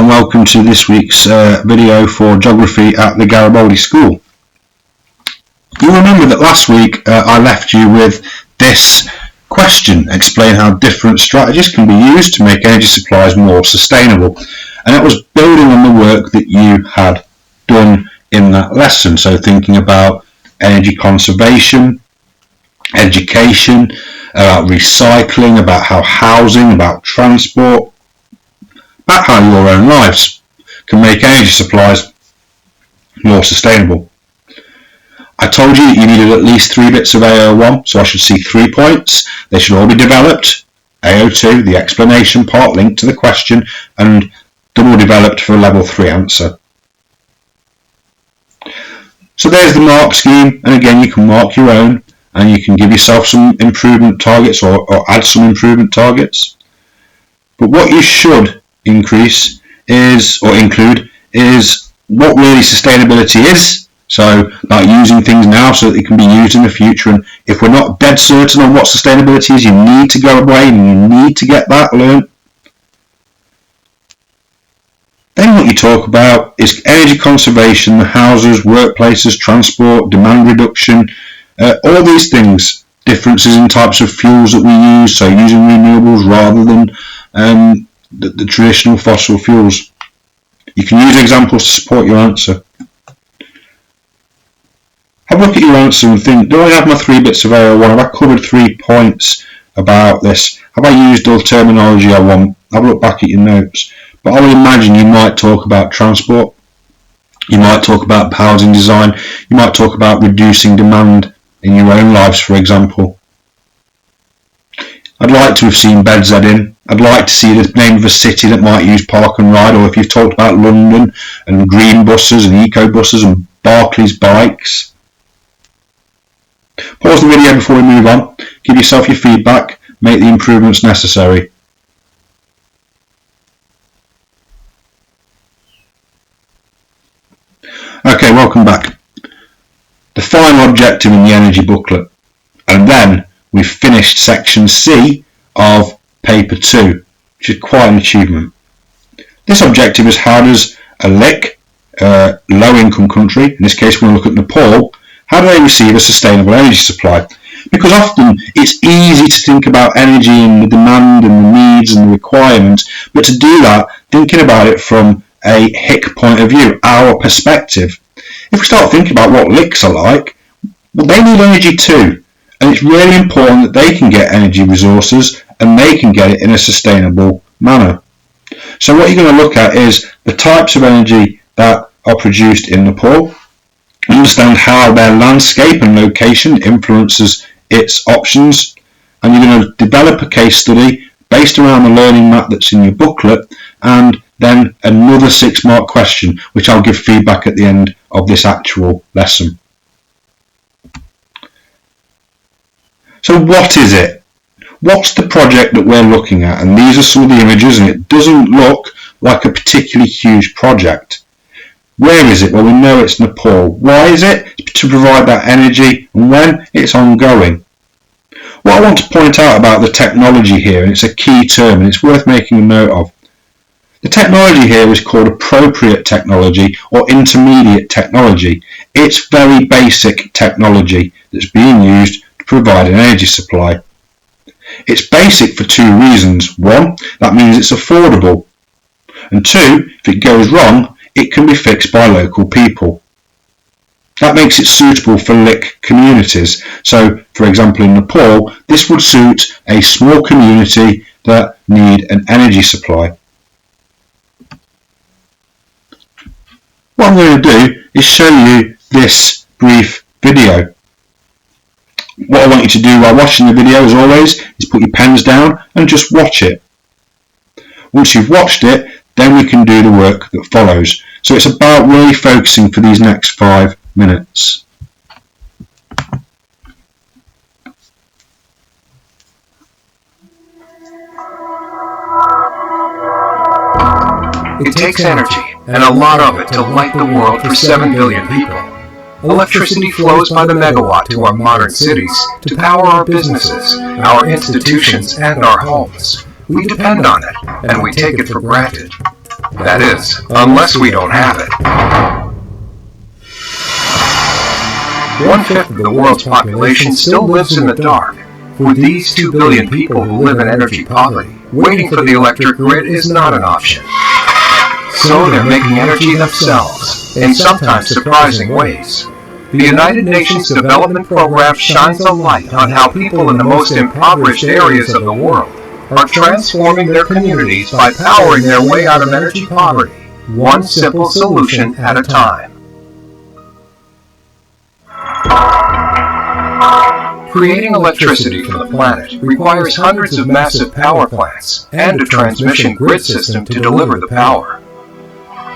and welcome to this week's video for geography at the Garibaldi School. You remember that last week I left you with this question: explain how different strategies can be used to make energy supplies more sustainable. And that was building on the work that you had done in that lesson, so thinking about energy conservation, education, about recycling, about how housing, about transport, about how your own lives can make energy supplies more sustainable. I told you that you needed at least 3 bits of AO1, so I should see 3 points. They should all be developed. AO2, the explanation part linked to the question, and double developed for a level 3 answer. So there's the mark scheme, and again you can mark your own, and you can give yourself some improvement targets or add some improvement targets. But what you should include is what really sustainability is. So about using things now so that they can be used in the future, and if we're not dead certain on what sustainability is, you need to go away and you need to get that learned. Then what you talk about is energy conservation, the houses, workplaces, transport, demand reduction, all these things, differences in types of fuels that we use, so using renewables rather than the traditional fossil fuels. You can use examples to support your answer. Have a look at your answer and think, do I have my 3 bits of AO1? Have I covered 3 points about this? Have I used all the terminology I want? Have a look back at your notes. But I would imagine you might talk about transport, you might talk about housing design, you might talk about reducing demand in your own lives, for example. I'd like to have seen BedZ in. I'd like to see the name of a city that might use Park and Ride, or if you've talked about London and green buses and eco buses and Barclays bikes. Pause the video before we move on, give yourself your feedback, make the improvements necessary. Okay, welcome back. The final objective in the energy booklet, and then we've finished section C of paper 2, which is quite an achievement. This objective is: how does a LIC, low income country, in this case we're going to look at Nepal, how do they receive a sustainable energy supply? Because often it's easy to think about energy and the demand and the needs and the requirements, but to do that, thinking about it from a HIC point of view, our perspective. If we start thinking about what LICs are like, well, they need energy too, and it's really important that they can get energy resources and they can get it in a sustainable manner. So what you're going to look at is the types of energy that are produced in Nepal, understand how their landscape and location influences its options, and you're going to develop a case study based around the learning map that's in your booklet, and then another 6-mark question, which I'll give feedback at the end of this actual lesson. So what is it? What's the project that we're looking at? And these are some of the images, and it doesn't look like a particularly huge project. Where is it? Well, we know it's Nepal. Why is it? It's to provide that energy, and when? It's ongoing. What I want to point out about the technology here, and it's a key term and it's worth making a note of. The technology here is called appropriate technology or intermediate technology. It's very basic technology that's being used to provide an energy supply. It's basic for 2 reasons. 1, that means it's affordable. And 2, if it goes wrong, it can be fixed by local people. That makes it suitable for LIC communities. So, for example, in Nepal, this would suit a small community that need an energy supply. What I'm going to do is show you this brief video. What I want you to do while watching the video, as always, is put your pens down and just watch it. Once you've watched it, then we can do the work that follows. So it's about really focusing for these next 5 minutes. It takes energy, and a lot of it, to light the world for 7 billion people. Electricity flows by the megawatt to our modern cities to power our businesses, our institutions, and our homes. We depend on it, and we take it for granted. That is, unless we don't have it. 1/5 of the world's population still lives in the dark. For these 2 billion people who live in energy poverty, waiting for the electric grid is not an option. So they're making energy themselves, in sometimes surprising ways. The United Nations Development Program shines a light on how people in the most impoverished areas of the world are transforming their communities by powering their way out of energy poverty, one simple solution at a time. Creating electricity for the planet requires hundreds of massive power plants and a transmission grid system to deliver the power.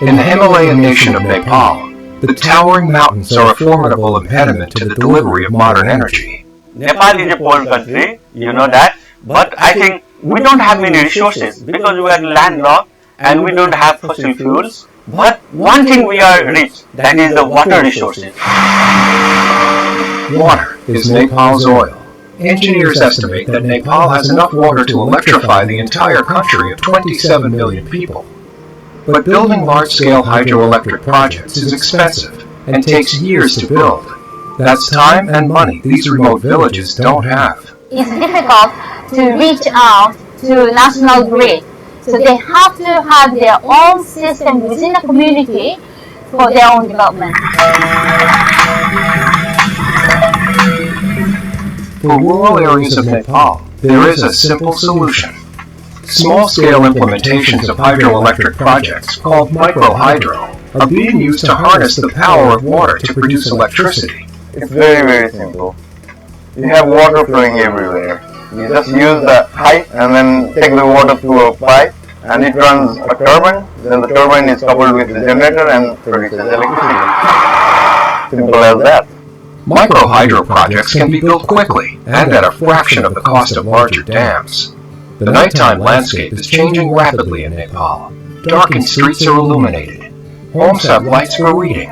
In the Himalayan nation of Nepal, the towering mountains are a formidable impediment to the delivery of modern energy. Nepal is a poor country, you know that, but I think we don't have many resources because we are landlocked and we don't have fossil fuels. But one thing we are rich, that is the water resources. Water is Nepal's oil. Engineers estimate that Nepal has enough water to electrify the entire country of 27 million people. But building large-scale hydroelectric projects is expensive and takes years to build. That's time and money these remote villages don't have. It's difficult to reach out to national grid. So they have to have their own system within the community for their own development. For rural areas of Nepal, there is a simple solution. Small-scale implementations of hydroelectric projects, called micro-hydro, are being used to harness the power of water to produce electricity. It's very, very simple. You have water flowing everywhere. You just use the pipe and then take the water through a pipe and it runs a turbine. Then the turbine is coupled with the generator and produces electricity. Simple as that. Micro-hydro projects can be built quickly and at a fraction of the cost of larger dams. The nighttime landscape is changing rapidly in Nepal. Darkened streets are illuminated. Homes have lights for reading.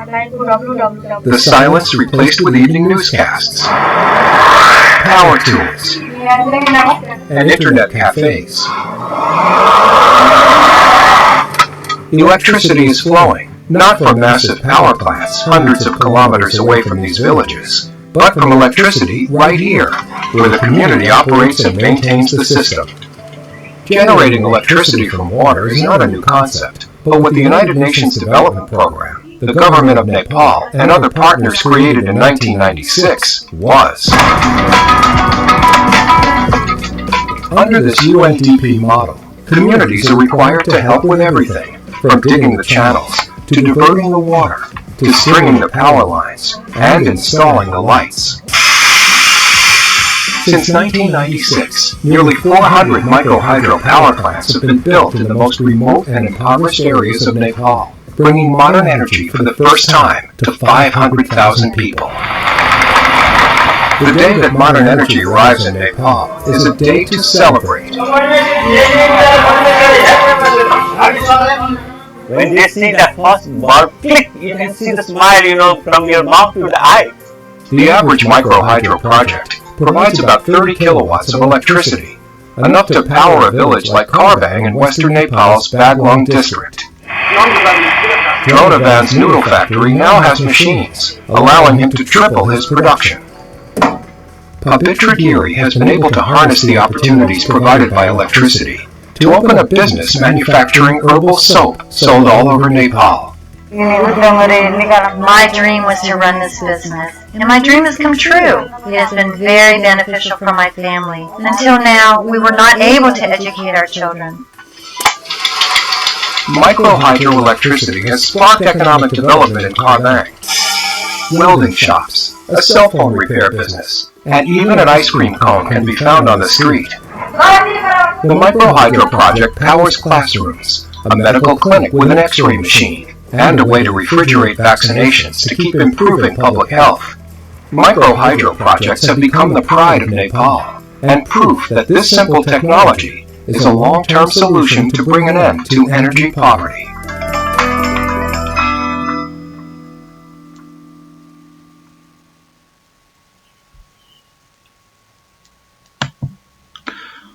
The silence replaced with evening newscasts. Power tools. And internet cafes. Electricity is flowing, not from massive power plants hundreds of kilometers away from these villages, but from electricity right here, where the community operates and maintains the system. Generating electricity from water is not a new concept, but with the United Nations Development Program, the government of Nepal and other partners created in 1996 was. Under this UNDP model, communities are required to help with everything, from digging the channels, to diverting the water, to stringing the power lines, and installing the lights. Since 1996, nearly 400 micro-hydro power plants have been built in the most remote and impoverished areas of Nepal, bringing modern energy for the first time to 500,000 people. The day that modern energy arrives in Nepal is a day to celebrate. When they see that first bulb click, you can see the smile, from your mouth to the eye. The average micro-hydro project provides about 30 kilowatts of electricity, enough to power a village like Karbang in western Nepal's Baglung district. Dronavan's noodle factory now has machines, allowing him to triple his production. Pavitra Giri has been able to harness the opportunities provided by electricity to open a business manufacturing herbal soap sold all over Nepal. My dream was to run this business, and my dream has come true. It has been very beneficial for my family. Until now, we were not able to educate our children. Micro-hydroelectricity has sparked economic development in Karbang. Welding shops, a cell phone repair business, and even an ice cream cone can be found on the street. The micro-hydro project powers classrooms, a medical clinic with an X-ray machine, and a way to refrigerate vaccinations to keep improving public health. Micro-hydro projects have become the pride of Nepal, and proof that this simple technology is a long-term solution to bring an end to energy poverty.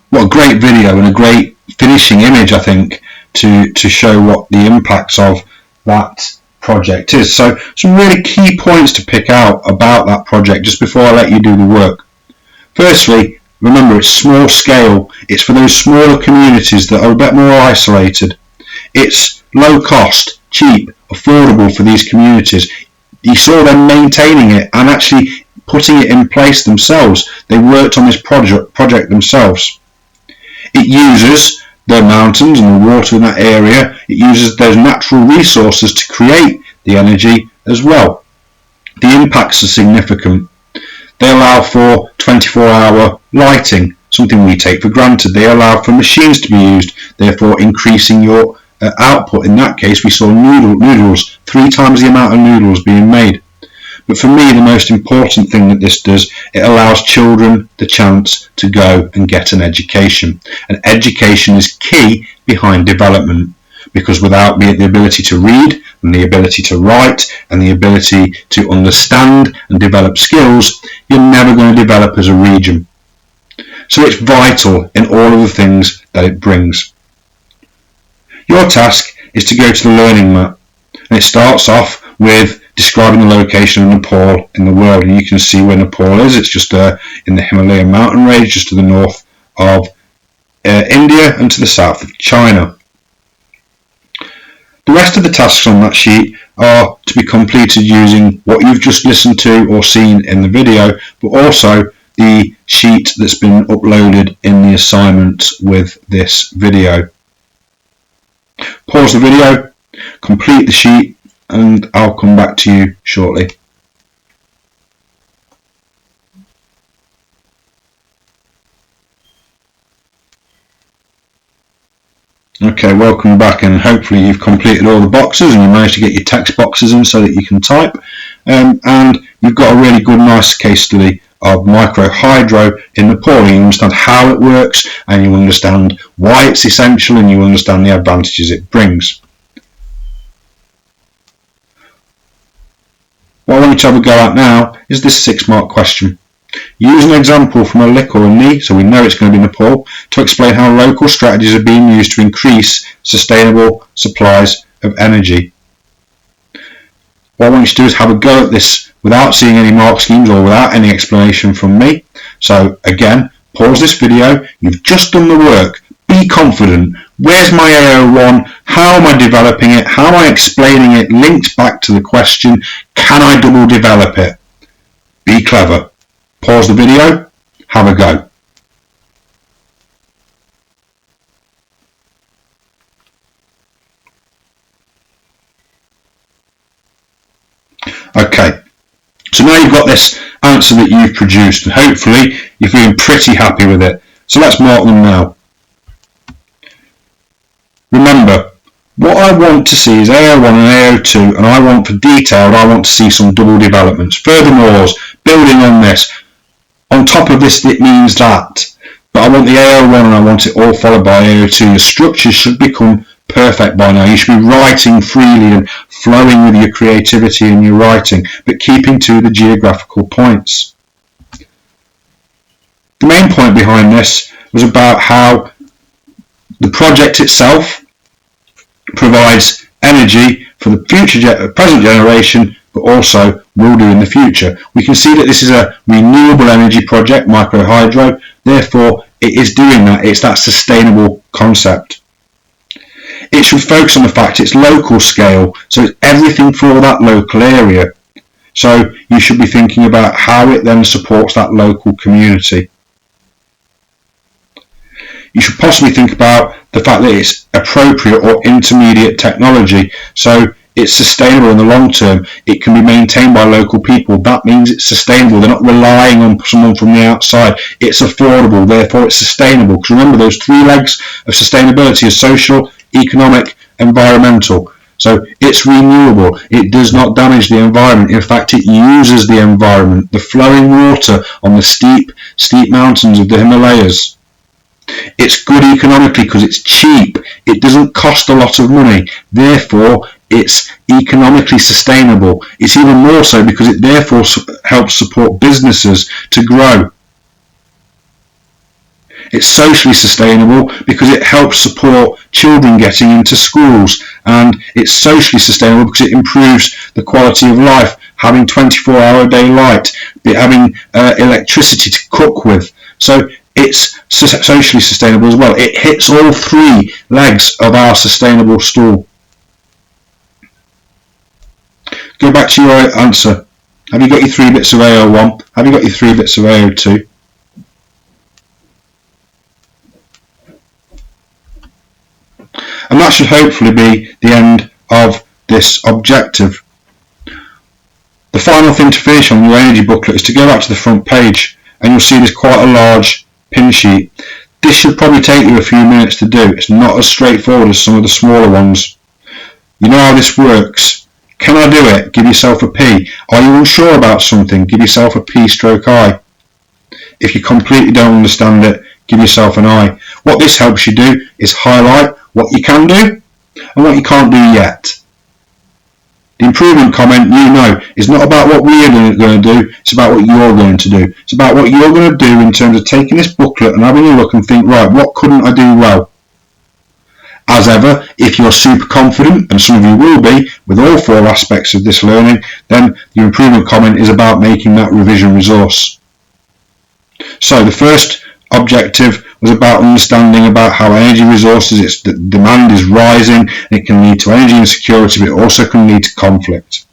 What a great video and a great finishing image, I think, to show what the impacts of that project is. So some really key points to pick out about that project just before I let you do the work. Firstly, remember it's small scale. It's for those smaller communities that are a bit more isolated. It's low cost, cheap, affordable for these communities. You saw them maintaining it and actually putting it in place themselves. They worked on this project themselves. It uses the mountains and the water in that area. It uses those natural resources to create the energy as well. The impacts are significant. They allow for 24-hour lighting, something we take for granted. They allow for machines to be used, therefore increasing your output. In that case, we saw noodles, 3 times the amount of noodles being made. But for me, the most important thing that this does, it allows children the chance to go and get an education. And education is key behind development, because without the ability to read and the ability to write and the ability to understand and develop skills, you're never going to develop as a region. So it's vital in all of the things that it brings. Your task is to go to the learning map, and it starts off with describing the location of Nepal in the world, and you can see where Nepal is. It's just in the Himalayan mountain range, just to the north of India and to the south of China. The rest of the tasks on that sheet are to be completed using what you've just listened to or seen in the video, but also the sheet that's been uploaded in the assignment with this video. Pause the video, complete the sheet, and I'll come back to you shortly. Okay, welcome back, and hopefully you've completed all the boxes and you managed to get your text boxes in so that you can type, and you've got a really good nice case study of microhydro in Nepal. You understand how it works, and you understand why it's essential, and you understand the advantages it brings. What I want you to have a go at now is this 6-mark question. Use an example from a lick or a knee, so we know it's going to be Nepal, to explain how local strategies are being used to increase sustainable supplies of energy. What I want you to do is have a go at this without seeing any mark schemes or without any explanation from me. So again, pause this video. You've just done the work. Be confident. Where's my AO1? How am I developing it? How am I explaining it? Linked back to the question, can I double develop it? Be clever. Pause the video. Have a go. Okay, so now you've got this answer that you've produced, and hopefully you're feeling pretty happy with it. So let's mark them now. Remember, what I want to see is AO1 and AO2, and I want to see some double developments. Furthermore, building on this. On top of this, it means that. But I want the AO1 and I want it all followed by AO2. Your structures should become perfect by now. You should be writing freely and flowing with your creativity in your writing, but keeping to the geographical points. The main point behind this was about how the project itself provides energy for the present generation, but also will do in the future. We can see that this is a renewable energy project, microhydro, therefore it is doing that. It's that sustainable concept. It should focus on the fact it's local scale, so it's everything for that local area. So you should be thinking about how it then supports that local community. You should possibly think about the fact that it's appropriate or intermediate technology, so it's sustainable in the long term. It can be maintained by local people. That means it's sustainable. They're not relying on someone from the outside. It's affordable, therefore it's sustainable. Because remember, those 3 legs of sustainability are social, economic, environmental. So it's renewable. It does not damage the environment. In fact, it uses the environment. The flowing water on the steep mountains of the Himalayas. It's good economically because it's cheap. It doesn't cost a lot of money. Therefore, it's economically sustainable. It's even more so because it therefore helps support businesses to grow. It's socially sustainable because it helps support children getting into schools, and it's socially sustainable because it improves the quality of life, having 24-hour day light, having electricity to cook with. So it's socially sustainable as well. It hits all three legs of our sustainable stool. Go back to your answer. Have you got your 3 bits of AO1? Have you got your 3 bits of AO2? And that should hopefully be the end of this objective. The final thing to finish on your energy booklet is to go back to the front page, and you'll see there's quite a large pin sheet. This should probably take you a few minutes to do. It's not as straightforward as some of the smaller ones. You know how this works. Can I do it? Give yourself a P. Are you unsure about something? Give yourself a P/I. If you completely don't understand it, give yourself an I. What this helps you do is highlight what you can do and what you can't do yet. The improvement comment, you know, is not about what we're going to do, it's about what you're going to do. It's about what you're going to do in terms of taking this booklet and having a look and think, right, what couldn't I do well? As ever, if you're super confident, and some of you will be, with all 4 aspects of this learning, then the improvement comment is about making that revision resource. So the first objective was about understanding about how energy resources, its demand is rising, it can lead to energy insecurity, but it also can lead to conflict.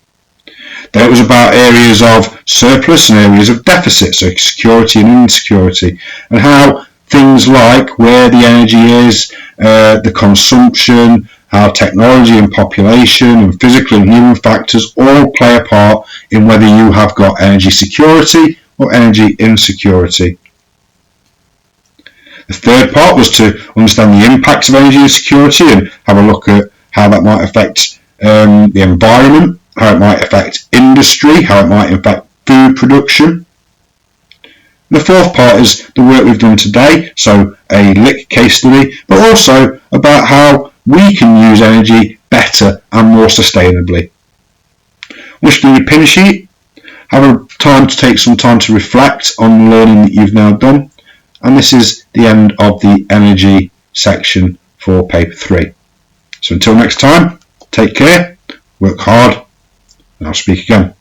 Then it was about areas of surplus and areas of deficit, so security and insecurity, and how things like where the energy is, the consumption, how technology and population and physical and human factors all play a part in whether you have got energy security or energy insecurity. The third part was to understand the impacts of energy insecurity and have a look at how that might affect the environment, how it might affect industry, how it might affect food production. The fourth part is the work we've done today, so a LIC case study, but also about how we can use energy better and more sustainably. Once you do your pin sheet, have a time to take some time to reflect on the learning that you've now done. And this is the end of the energy section for paper 3. So until next time, take care, work hard, and I'll speak again.